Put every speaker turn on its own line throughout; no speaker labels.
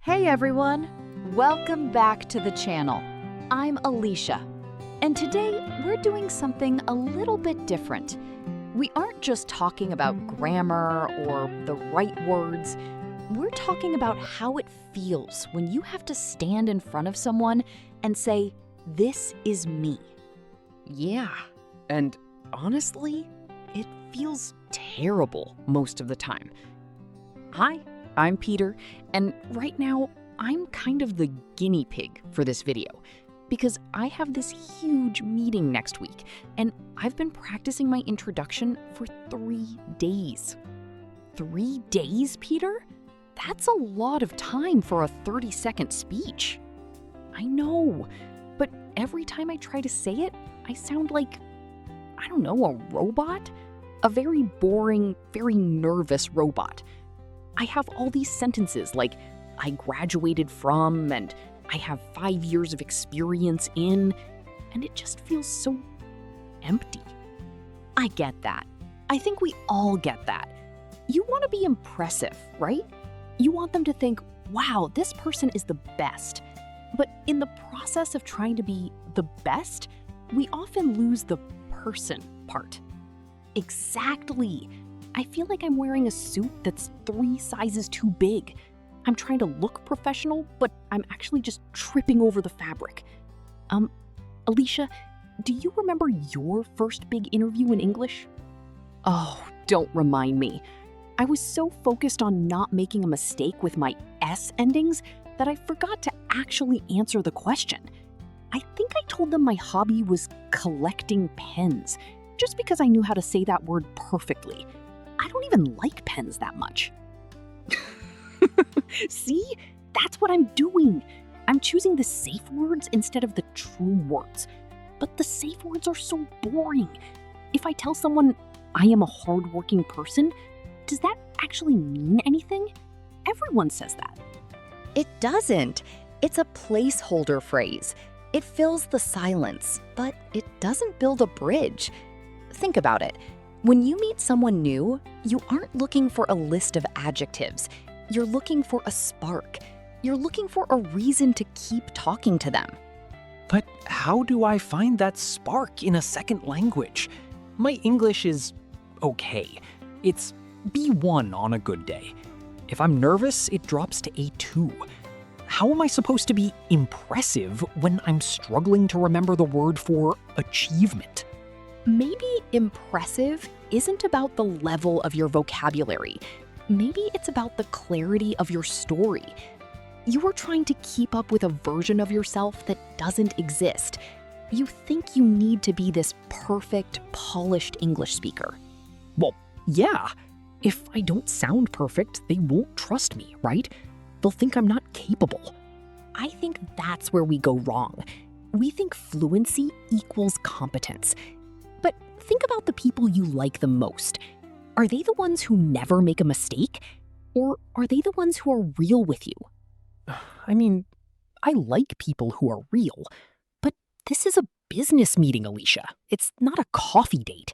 Hey everyone! Welcome back to the channel. I'm Alicia, and today we're doing something a little bit different. We aren't just talking about grammar or the right words. We're talking about how it feels when you have to stand in front of someone and say, "This is me."
Yeah, and honestly, it feels terrible most of the time. Hi, I'm Peter, and right now I'm kind of the guinea pig for this video because I have this huge meeting next week, and I've been practicing my introduction for 3 days. 3 days, Peter? That's a lot of time for a 30-second speech. I know, but every time I try to say it, I sound like, I don't know, a robot? A very boring, very nervous robot. I have all these sentences like, I graduated from, and I have 5 years of experience in, and it just feels so empty.
I get that. I think we all get that. You want to be impressive, right? You want them to think, wow, this person is the best. But in the process of trying to be the best, we often lose the person part. Exactly. I feel like I'm wearing a suit that's 3 sizes too big. I'm trying to look professional, but I'm actually just tripping over the fabric. Alicia, do you remember your first big interview in English? Oh, don't remind me. I was so focused on not making a mistake with my S endings that I forgot to actually answer the question. I think I told them my hobby was collecting pens, just because I knew how to say that word perfectly. I don't even like pens that much. See? That's what I'm doing. I'm choosing the safe words instead of the true words. But the safe words are so boring. If I tell someone I am a hardworking person, does that actually mean anything? Everyone says that.
It doesn't. It's a placeholder phrase. It fills the silence, but it doesn't build a bridge. Think about it. When you meet someone new, you aren't looking for a list of adjectives. You're looking for a spark. You're looking for a reason to keep talking to them.
But how do I find that spark in a second language? My English is okay. It's B1 on a good day. If I'm nervous, it drops to A2. How am I supposed to be impressive when I'm struggling to remember the word for achievement?
Maybe impressive isn't about the level of your vocabulary. Maybe it's about the clarity of your story. You are trying to keep up with a version of yourself that doesn't exist. You think you need to be this perfect, polished English speaker.
Well, yeah. If I don't sound perfect, they won't trust me, right? They'll think I'm not capable.
I think that's where we go wrong. We think fluency equals competence. But think about the people you like the most. Are they the ones who never make a mistake? Or are they the ones who are real with you?
I mean, I like people who are real, but this is a business meeting, Alicia. It's not a coffee date.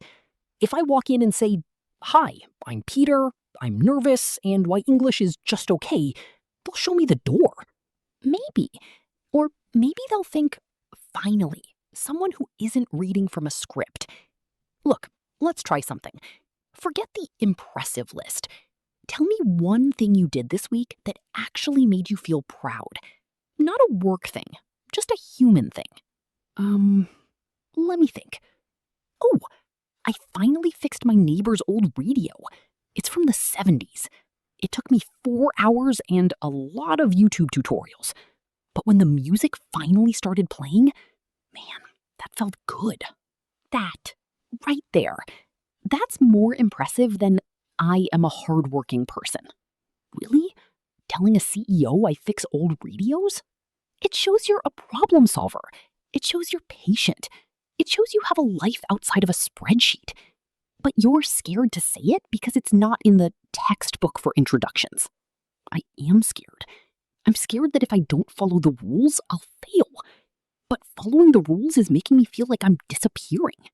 If I walk in and say, "Hi, I'm Peter, I'm nervous, and my English is just okay," they'll show me the door.
Maybe. Or maybe they'll think, finally, someone who isn't reading from a script. Look, let's try something. Forget the impressive list. Tell me one thing you did this week that actually made you feel proud. Not a work thing, just a human thing. Let me think. Oh, I finally fixed my neighbor's old radio. It's from the 70s. It took me 4 hours and a lot of YouTube tutorials. But when the music finally started playing, man, that felt good. That, right there, that's more impressive than I am a hardworking person. Really? Telling a CEO I fix old radios? It shows you're a problem solver. It shows you're patient. It shows you have a life outside of a spreadsheet. But you're scared to say it because it's not in the textbook for introductions. I am scared. I'm scared that if I don't follow the rules, I'll fail. But following the rules is making me feel like I'm disappearing.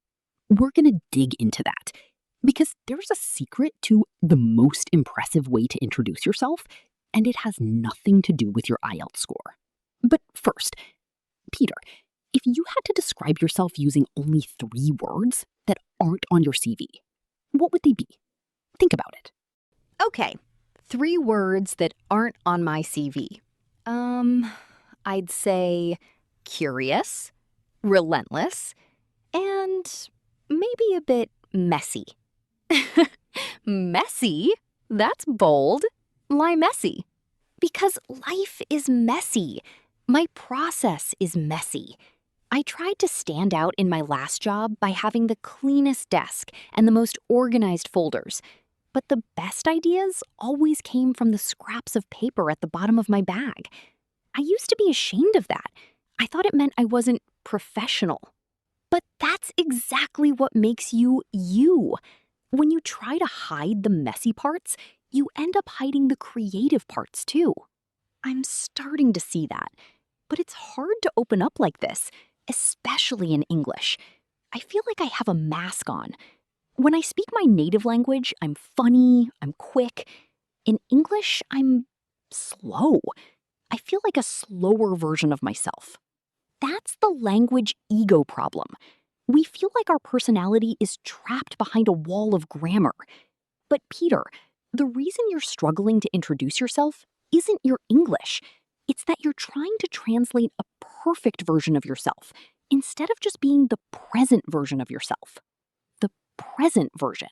We're gonna dig into that. Because there's a secret to the most impressive way to introduce yourself, and it has nothing to do with your IELTS score. But first, Peter, if you had to describe yourself using only 3 words that aren't on your CV, what would they be? Think about it.
Okay, 3 words that aren't on my CV. I'd say curious, relentless, and maybe a bit messy. Messy? That's bold. Why messy? Because life is messy. My process is messy. I tried to stand out in my last job by having the cleanest desk and the most organized folders. But the best ideas always came from the scraps of paper at the bottom of my bag. I used to be ashamed of that. I thought it meant I wasn't professional. But that's exactly what makes you you. When you try to hide the messy parts, you end up hiding the creative parts too. I'm starting to see that. But it's hard to open up like this, especially in English. I feel like I have a mask on. When I speak my native language, I'm funny, I'm quick. In English, I'm slow. I feel like a slower version of myself. That's the language ego problem. We feel like our personality is trapped behind a wall of grammar. But Peter, the reason you're struggling to introduce yourself isn't your English. It's that you're trying to translate a perfect version of yourself instead of just being the present version of yourself. The present version.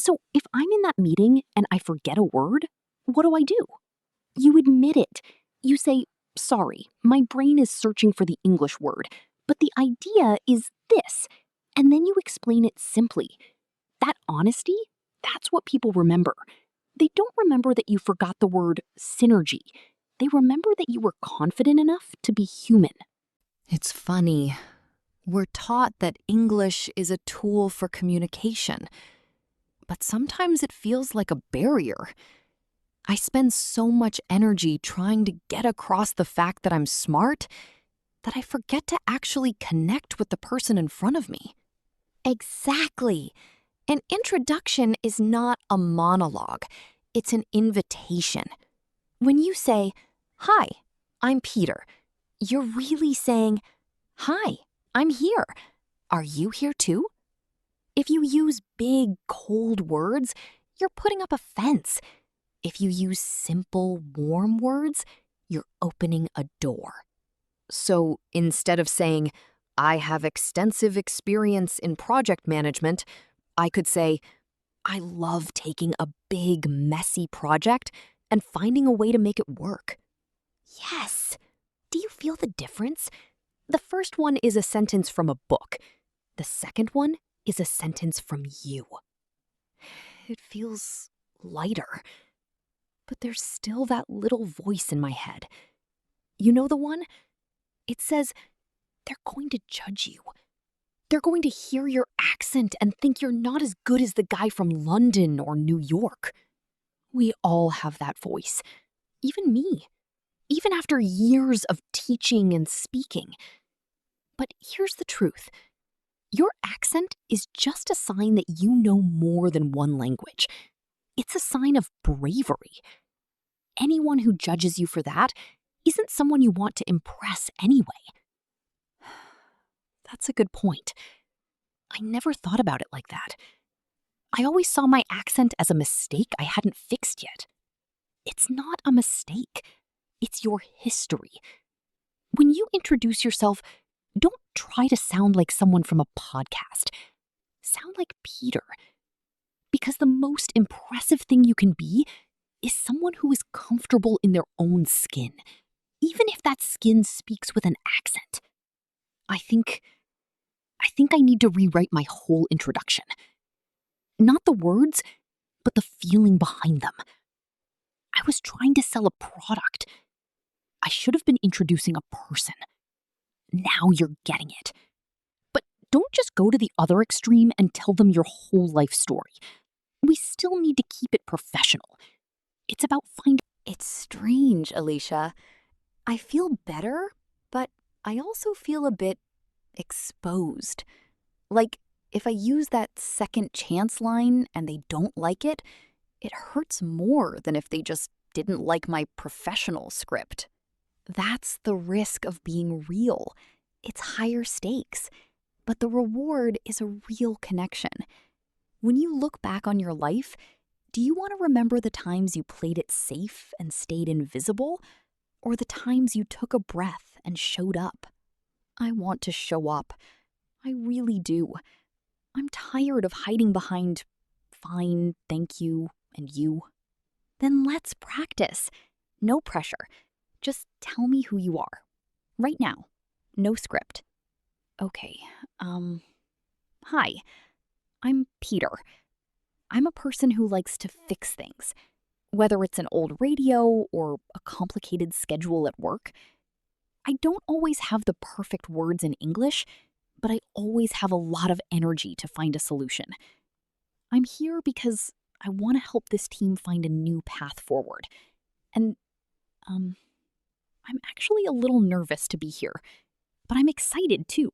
So if I'm in that meeting and I forget a word, what do? You admit it. You say, sorry, my brain is searching for the English word, but the idea is this. And then you explain it simply. That honesty, that's what people remember. They don't remember that you forgot the word synergy. They remember that you were confident enough to be human. It's funny. We're taught that English is a tool for communication, but sometimes it feels like a barrier. I spend so much energy trying to get across the fact that I'm smart that I forget to actually connect with the person in front of me. Exactly. An introduction is not a monologue. It's an invitation. When you say, "Hi, I'm Peter," you're really saying, "Hi, I'm here. Are you here too?" If you use big, cold words, you're putting up a fence. If you use simple, warm words, you're opening a door. So instead of saying, "I have extensive experience in project management," I could say, "I love taking a big, messy project and finding a way to make it work." Yes. Do you feel the difference? The first one is a sentence from a book. The second one is a sentence from you. It feels lighter. But there's still that little voice in my head. You know the one? It says, they're going to judge you. They're going to hear your accent and think you're not as good as the guy from London or New York. We all have that voice. Even me. Even after years of teaching and speaking. But here's the truth. Your accent is just a sign that you know more than one language. It's a sign of bravery. Anyone who judges you for that isn't someone you want to impress anyway. That's a good point. I never thought about it like that. I always saw my accent as a mistake I hadn't fixed yet. It's not a mistake. It's your history. When you introduce yourself, don't try to sound like someone from a podcast. Sound like Peter. Because the most impressive thing you can be is someone who is comfortable in their own skin, even if that skin speaks with an accent. I think I need to rewrite my whole introduction. Not the words, but the feeling behind them. I was trying to sell a product. I should have been introducing a person. Now you're getting it. But don't just go to the other extreme and tell them your whole life story. We still need to keep it professional. It's about finding... It's strange, Alicia. I feel better, but I also feel a bit exposed. Like, if I use that second chance line and they don't like it, it hurts more than if they just
didn't like my professional script. That's the risk of being real. It's higher stakes, but the reward is a real connection. When you look back on your life, do you want to remember the times you played it safe and stayed invisible, or the times you took a breath and showed up? I want to show up. I really do. I'm tired of hiding behind fine, thank you, and you. Then let's practice. No pressure. Just tell me who you are. Right now. No script. Okay, hi. I'm Peter. I'm a person who likes to fix things. Whether it's an old radio or a complicated schedule at work. I don't always have the perfect words in English, but I always have a lot of energy to find a solution. I'm here because I want to help this team find a new path forward. And, I'm actually a little nervous to be here, but I'm excited too.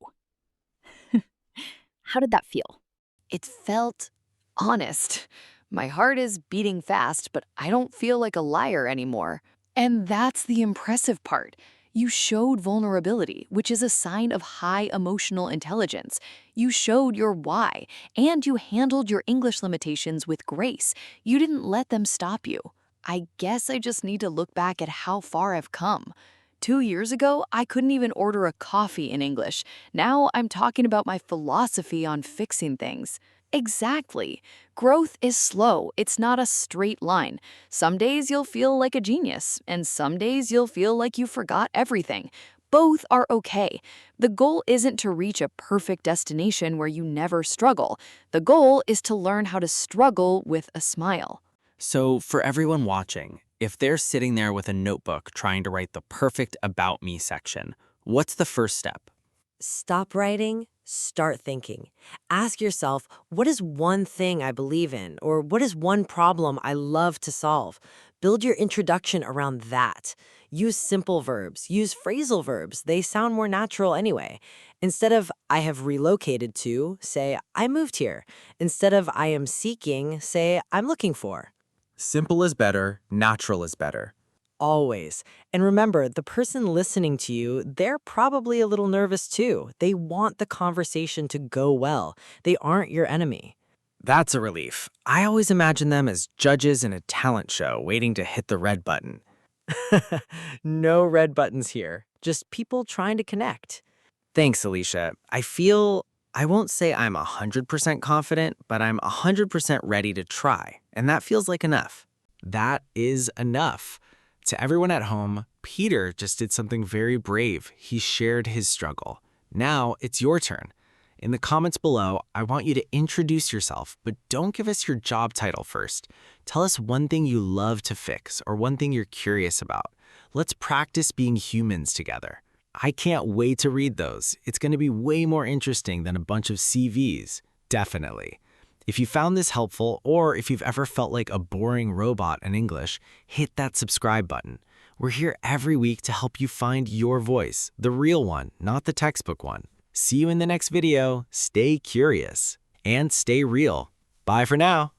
How did that feel?
It felt honest. My heart is beating fast, but I don't feel like a liar anymore. And that's the impressive part. You showed vulnerability, which is a sign of high emotional intelligence. You showed your why, and you handled your English limitations with grace. You didn't let them stop you. I guess I just need to look back at how far I've come. 2 years ago, I couldn't even order a coffee in English. Now I'm talking about my philosophy on fixing things. Exactly. Growth is slow. It's not a straight line. Some days you'll feel like a genius, and some days you'll feel like you forgot everything. Both are okay. The goal isn't to reach a perfect destination where you never struggle. The goal is to learn how to struggle with a smile.
So for everyone watching, if they're sitting there with a notebook trying to write the perfect About Me section, what's the first step?
Stop writing, start thinking. Ask yourself, what is one thing I believe in? Or what is one problem I love to solve? Build your introduction around that. Use simple verbs. Use phrasal verbs. They sound more natural anyway. Instead of I have relocated to, say I moved here. Instead of I am seeking, say I'm looking for.
Simple is better, natural is better.
Always. And remember, the person listening to you, they're probably a little nervous too. They want the conversation to go well. They aren't your enemy.
That's a relief. I always imagine them as judges in a talent show waiting to hit the red button.
No red buttons here. Just people trying to connect.
Thanks, Alicia. I won't say I'm 100% confident, but I'm 100% ready to try. And that feels like enough. That is enough. To everyone at home, Peter just did something very brave. He shared his struggle. Now it's your turn. In the comments below, I want you to introduce yourself, but don't give us your job title first. Tell us one thing you love to fix or one thing you're curious about. Let's practice being humans together. I can't wait to read those. It's going to be way more interesting than a bunch of CVs. Definitely. If you found this helpful, or if you've ever felt like a boring robot in English, hit that subscribe button. We're here every week to help you find your voice, the real one, not the textbook one. See you in the next video. Stay curious and stay real. Bye for now.